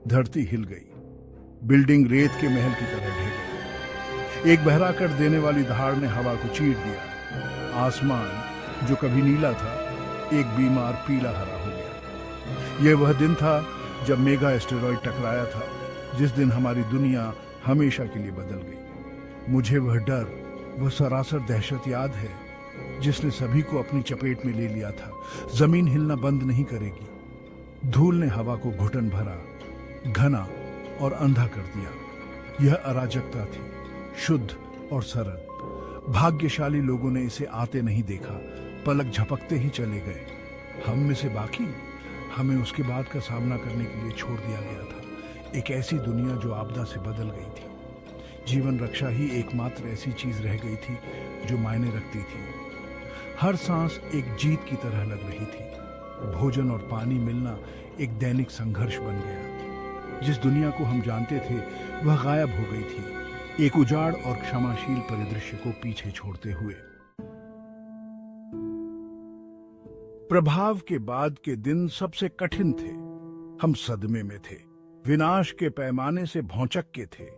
धरती हिल गई, बिल्डिंग रेत के महल की तरह ढह गई। एक बहरा कर देने वाली दहाड़ ने हवा को चीर दिया। आसमान जो कभी नीला था, एक बीमार पीला हरा हो गया। यह वह दिन था जब मेगा एस्टेरॉयड टकराया था, जिस दिन हमारी दुनिया हमेशा के लिए बदल गई। मुझे वह डर, वह सरासर दहशत याद है जिसने सभी को अपनी चपेट में ले लिया था। जमीन हिलना बंद नहीं करेगी। धूल ने हवा को घुटन भरा, घना और अंधा कर दिया। यह अराजकता थी, शुद्ध और सरल। भाग्यशाली लोगों ने इसे आते नहीं देखा, पलक झपकते ही चले गए। हम में से बाकी, हमें उसके बाद का सामना करने के लिए छोड़ दिया गया था। एक ऐसी दुनिया जो आपदा से बदल गई थी। जीवन रक्षा ही एकमात्र ऐसी चीज रह गई थी जो मायने रखती थी। हर सांस एक जीत की तरह लग रही थी। भोजन और पानी मिलना एक दैनिक संघर्ष बन गया। जिस दुनिया को हम जानते थे वह गायब हो गई थी, एक उजाड़ और क्षमाशील परिदृश्य को पीछे छोड़ते हुए। प्रभाव के बाद के दिन सबसे कठिन थे। हम सदमे में थे, विनाश के पैमाने से भौचक के थे,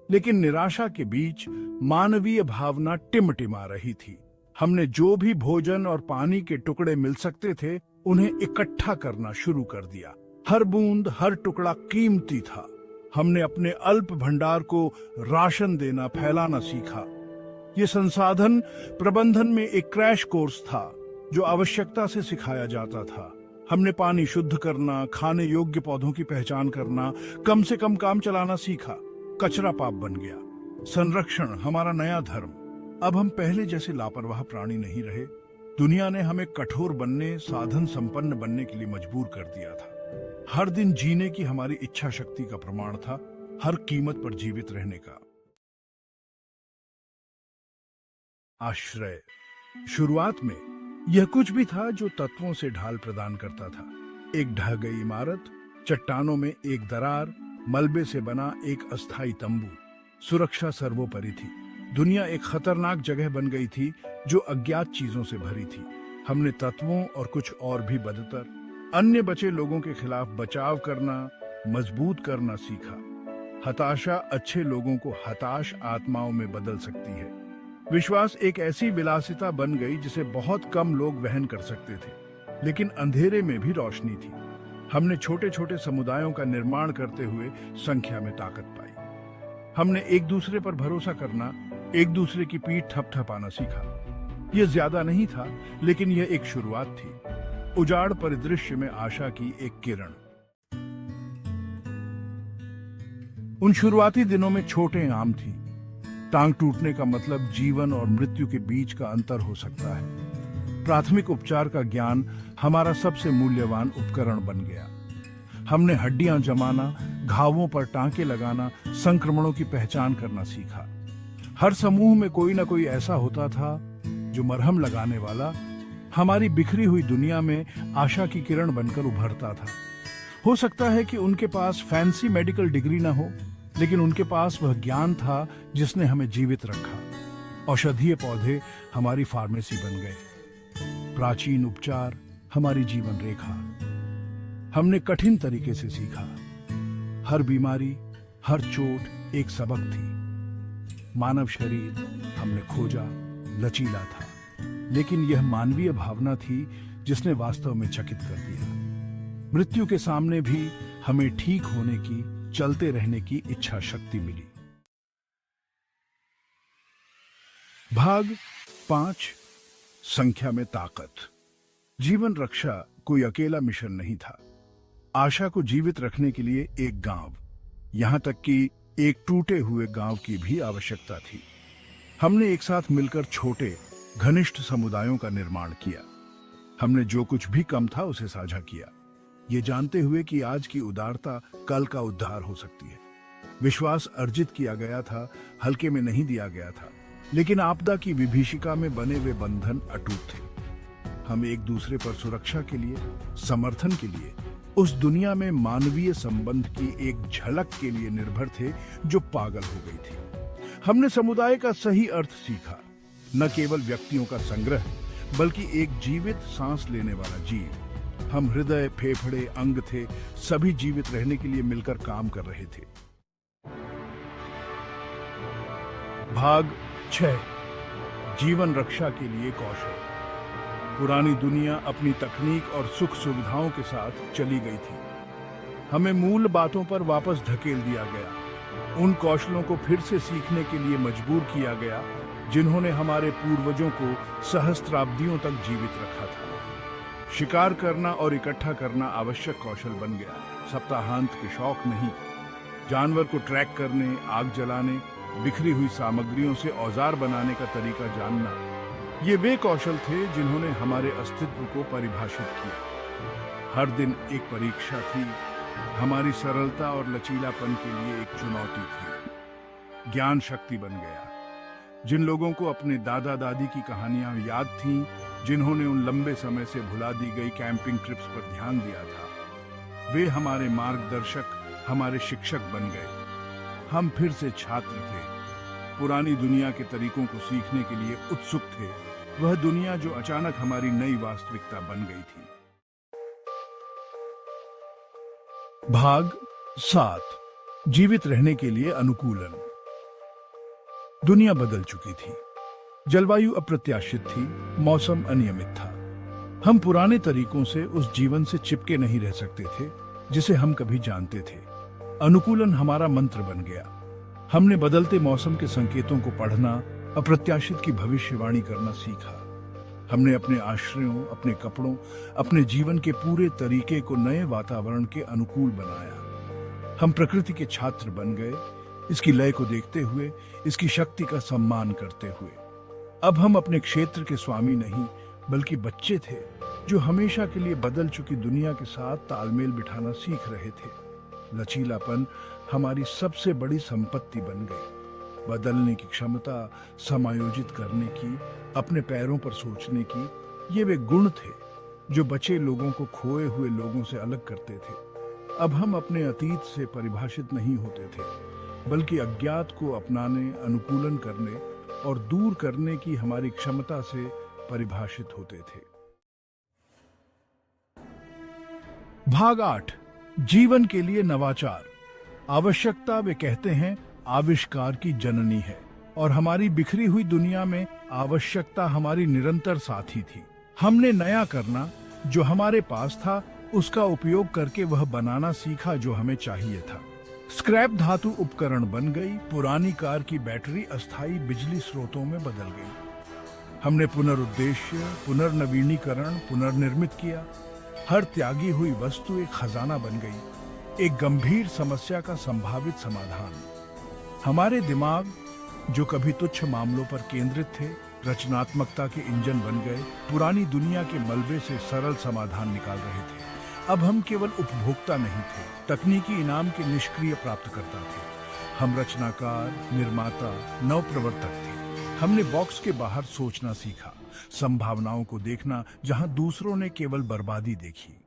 लेकिन निराशा के बीच मानवीय भावना टिमटिमा रही थी। हमने जो भी भोजन और पानी के टुकड़े मिल सकते थे उन्हें इकट्ठा करना शुरू कर दिया। हर बूंद, हर टुकड़ा कीमती था। हमने अपने अल्प भंडार को राशन देना, फैलाना सीखा। ये संसाधन प्रबंधन में एक क्रैश कोर्स था जो आवश्यकता से सिखाया जाता था। हमने पानी शुद्ध करना, खाने योग्य पौधों की पहचान करना, कम से कम काम चलाना सीखा। कचरा पाप बन गया। संरक्षण हमारा नया धर्म। अब हम पहले जैसे लापरवाह प्राणी नहीं रहे। दुनिया ने हमें कठोर बनने, साधन संपन्न बनने के लिए मजबूर कर दिया था। हर दिन जीने की हमारी इच्छा शक्ति का प्रमाण था, हर कीमत पर जीवित रहने का। आश्रय। शुरुआत में यह कुछ भी था जो तत्वों से ढाल प्रदान करता था। एक ढह गई इमारत, चट्टानों में एक दरार, मलबे से बना एक अस्थायी तंबू। सुरक्षा सर्वोपरि थी। दुनिया एक खतरनाक जगह बन गई थी जो अज्ञात चीजों से भरी थी। हमने तत्वों और कुछ और भी बदतर अन्य बचे लोगों के खिलाफ बचाव करना, मजबूत करना सीखा। हताशा अच्छे लोगों को हताश आत्माओं में बदल सकती है। विश्वास एक ऐसी विलासिता बन गई जिसे बहुत कम लोग वहन कर सकते थे, लेकिन अंधेरे में भी रोशनी थी। हमने छोटे छोटे समुदायों का निर्माण करते हुए संख्या में ताकत पाई। हमने एक दूसरे पर भरोसा करना, एक दूसरे की पीठ थपथपाना सीखा। यह ज्यादा नहीं था, लेकिन यह एक शुरुआत थी। उजाड़ परिदृश्य में आशा की एक किरण। उन शुरुआती दिनों में छोटे आम थी। टांग टूटने का मतलब जीवन और मृत्यु के बीच का अंतर हो सकता है। प्राथमिक उपचार का ज्ञान हमारा सबसे मूल्यवान उपकरण बन गया। हमने हड्डियां जमाना, घावों पर टांके लगाना, संक्रमणों की पहचान करना सीखा। हर समूह में कोई ना कोई ऐसा होता था जो मरहम लगाने वाला, हमारी बिखरी हुई दुनिया में आशा की किरण बनकर उभरता था। हो सकता है कि उनके पास फैंसी मेडिकल डिग्री ना हो, लेकिन उनके पास वह ज्ञान था जिसने हमें जीवित रखा। औषधीय पौधे हमारी फार्मेसी बन गए, प्राचीन उपचार हमारी जीवन रेखा। हमने कठिन तरीके से सीखा। हर बीमारी, हर चोट एक सबक थी। मानव शरीर हमने खोजा, लचीला था, लेकिन यह मानवीय भावना थी जिसने वास्तव में चकित कर दिया। मृत्यु के सामने भी हमें ठीक होने की, चलते रहने की इच्छा शक्ति मिली। भाग 5। संख्या में ताकत। जीवन रक्षा कोई अकेला मिशन नहीं था। आशा को जीवित रखने के लिए एक गांव, यहां तक कि एक टूटे हुए गांव की भी आवश्यकता थी। हमने एक साथ मिलकर छोटे, घनिष्ठ समुदायों का निर्माण किया। हमने जो कुछ भी कम था उसे साझा किया, ये जानते हुए कि आज की उदारता कल का उद्धार हो सकती है। विश्वास अर्जित किया गया था, हल्के में नहीं दिया गया था, लेकिन आपदा की विभीषिका में बने वे बंधन अटूट थे। हम एक दूसरे पर सुरक्षा के लिए, समर्थन के लिए, उस दुनिया में मानवीय संबंध की एक झलक के लिए निर्भर थे जो पागल हो गई थी। हमने समुदाय का सही अर्थ सीखा, न केवल व्यक्तियों का संग्रह, बल्कि एक जीवित सांस लेने वाला जीव। हम हृदय, फेफड़े, अंग थे, सभी जीवित रहने के लिए मिलकर काम कर रहे थे। भाग 6, जीवन रक्षा के लिए कौशल। पुरानी दुनिया अपनी तकनीक और सुख सुविधाओं के साथ चली गई थी। हमें मूल बातों पर वापस धकेल दिया गया। उन कौशलों को फिर से सीखने के लिए मजबूर किया गया जिन्होंने हमारे पूर्वजों को सहस्त्राब्दियों तक जीवित रखा था। शिकार करना और इकट्ठा करना आवश्यक कौशल बन गया, सप्ताहांत के शौक नहीं। जानवर को ट्रैक करने, आग जलाने, बिखरी हुई सामग्रियों से औजार बनाने का तरीका जानना, ये वे कौशल थे जिन्होंने हमारे अस्तित्व को परिभाषित किया। हर दिन एक परीक्षा थी, हमारी सरलता और लचीलापन के लिए एक चुनौती थी। ज्ञान शक्ति बन गया। जिन लोगों को अपने दादा दादी की कहानियां याद थीं, जिन्होंने उन लंबे समय से भुला दी गई कैंपिंग ट्रिप्स पर ध्यान दिया था, वे हमारे मार्गदर्शक, हमारे शिक्षक बन गए। हम फिर से छात्र थे, पुरानी दुनिया के तरीकों को सीखने के लिए उत्सुक थे, वह दुनिया जो अचानक हमारी नई वास्तविकता बन गई थी। भाग 7, जीवित रहने के लिए अनुकूलन। दुनिया बदल चुकी थी। जलवायु अप्रत्याशित थी, मौसम अनियमित था। हम पुराने तरीकों से उस जीवन से चिपके नहीं रह सकते थे जिसे हम कभी जानते थे। अनुकूलन हमारा मंत्र बन गया। हमने बदलते मौसम के संकेतों को पढ़ना, अप्रत्याशित की भविष्यवाणी करना सीखा। हमने अपने आश्रयों, अपने कपड़ों, अपने जीवन के पूरे तरीके को नए वातावरण के अनुकूल बनाया। हम प्रकृति के छात्र बन गए, इसकी लय को देखते हुए, इसकी शक्ति का सम्मान करते हुए। अब हम अपने क्षेत्र के स्वामी नहीं, बल्कि बच्चे थे जो हमेशा के लिए बदल चुकी दुनिया के साथ तालमेल बिठाना सीख रहे थे। लचीलापन हमारी सबसे बड़ी संपत्ति बन गई। बदलने की क्षमता, समायोजित करने की, अपने पैरों पर सोचने की, ये वे गुण थे जो बचे लोगों को खोए हुए लोगों से अलग करते थे। अब हम अपने अतीत से परिभाषित नहीं होते थे, बल्कि अज्ञात को अपनाने, अनुकूलन करने और दूर करने की हमारी क्षमता से परिभाषित होते थे। भाग 8, जीवन के लिए नवाचार। आवश्यकता, वे कहते हैं, आविष्कार की जननी है, और हमारी बिखरी हुई दुनिया में आवश्यकता हमारी निरंतर साथी थी। हमने नया करना, जो हमारे पास था, उसका उपयोग करके वह बनाना सीखा जो हमें चाहिए था। स्क्रैप धातु उपकरण बन गई, पुरानी कार की बैटरी अस्थायी बिजली स्रोतों में बदल गई। हमने पुनरुद्देश्य, पुनर्नवीनीकरण, पुनर्निर्मित किया। हर त्यागी हुई वस्तु एक खजाना बन गई, एक गंभीर समस्या का संभावित समाधान। हमारे दिमाग, जो कभी तुच्छ मामलों पर केंद्रित थे, रचनात्मकता के इंजन बन गए, पुरानी दुनिया के मलबे से सरल समाधान निकाल रहे थे। अब हम केवल उपभोक्ता नहीं थे, तकनीकी इनाम के निष्क्रिय प्राप्तकर्ता थे। हम रचनाकार, निर्माता, नवप्रवर्तक थे। हमने बॉक्स के बाहर सोचना सीखा, संभावनाओं को देखना जहां दूसरों ने केवल बर्बादी देखी।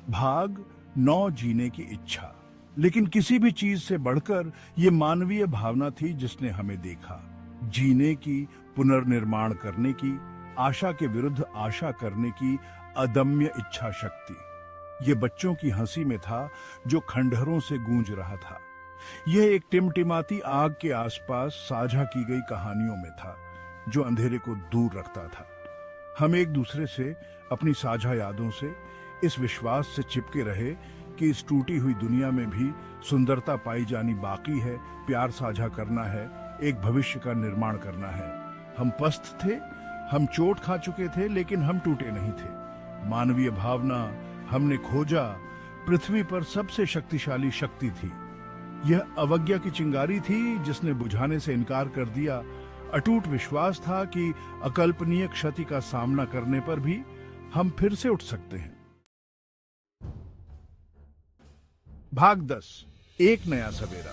भाग 9, जीने की इच्छा। लेकिन किसी भी चीज से बढ़कर ये मानवीय भावना थी जिसने हमें देखा। जीने की, पुनर्निर्माण करने की, आशा के विरुद्ध आशा करने की अदम्य इच्छा शक्ति। ये बच्चों की हंसी में था जो खंडहरों से गूंज रहा था। यह एक टिमटिमाती आग के आसपास साझा की गई कहानियों में था जो अंधेरे को दूर रखता था। हम एक दूसरे से, अपनी साझा यादों से, इस विश्वास से चिपके रहे कि इस टूटी हुई दुनिया में भी सुंदरता पाई जानी बाकी है, प्यार साझा करना है, एक भविष्य का निर्माण करना है। हम पस्त थे, हम चोट खा चुके थे, लेकिन हम टूटे नहीं थे। मानवीय भावना हमने खोजा, पृथ्वी पर सबसे शक्तिशाली शक्ति थी। यह अवज्ञा की चिंगारी थी जिसने बुझाने से इनकार कर दिया। अटूट विश्वास था कि अकल्पनीय क्षति का सामना करने पर भी हम फिर से उठ सकते हैं। भाग 10, एक नया सवेरा।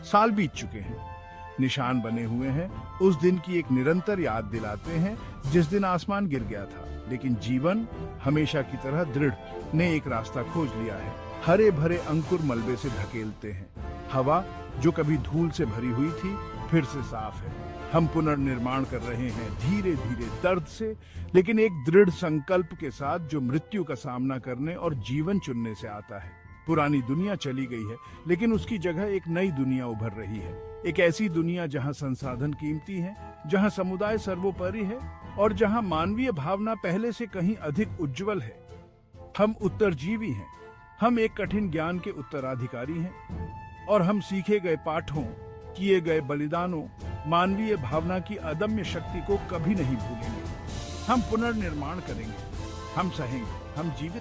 साल बीत चुके हैं, निशान बने हुए हैं, उस दिन की एक निरंतर याद दिलाते हैं जिस दिन आसमान गिर गया था। लेकिन जीवन, हमेशा की तरह दृढ़, ने एक रास्ता खोज लिया है। हरे भरे अंकुर मलबे से ढकेलते हैं। हवा, जो कभी धूल से भरी हुई थी, फिर से साफ है। हम पुनर्निर्माण कर रहे हैं धीरे धीरे दर्द से, लेकिन एक दृढ़ संकल्प के साथ जो मृत्यु का सामना करने और जीवन चुनने से आता है। पुरानी दुनिया चली गई है, लेकिन उसकी जगह एक नई दुनिया उभर रही है। एक ऐसी दुनिया जहां संसाधन कीमती हैं, जहां समुदाय सर्वोपरि है और जहां मानवीय भावना पहले से कहीं अधिक उज्जवल है। हम उत्तरजीवी हैं, हम एक कठिन ज्ञान के उत्तराधिकारी हैं और हम सीखे गए पाठों, किए गए बलिदानों, मानवीय भावना की अदम्य शक्ति को कभी नहीं भूलेंगे। हम पुनर्निर्माण करेंगे, हम सहेंगे, हम जीवित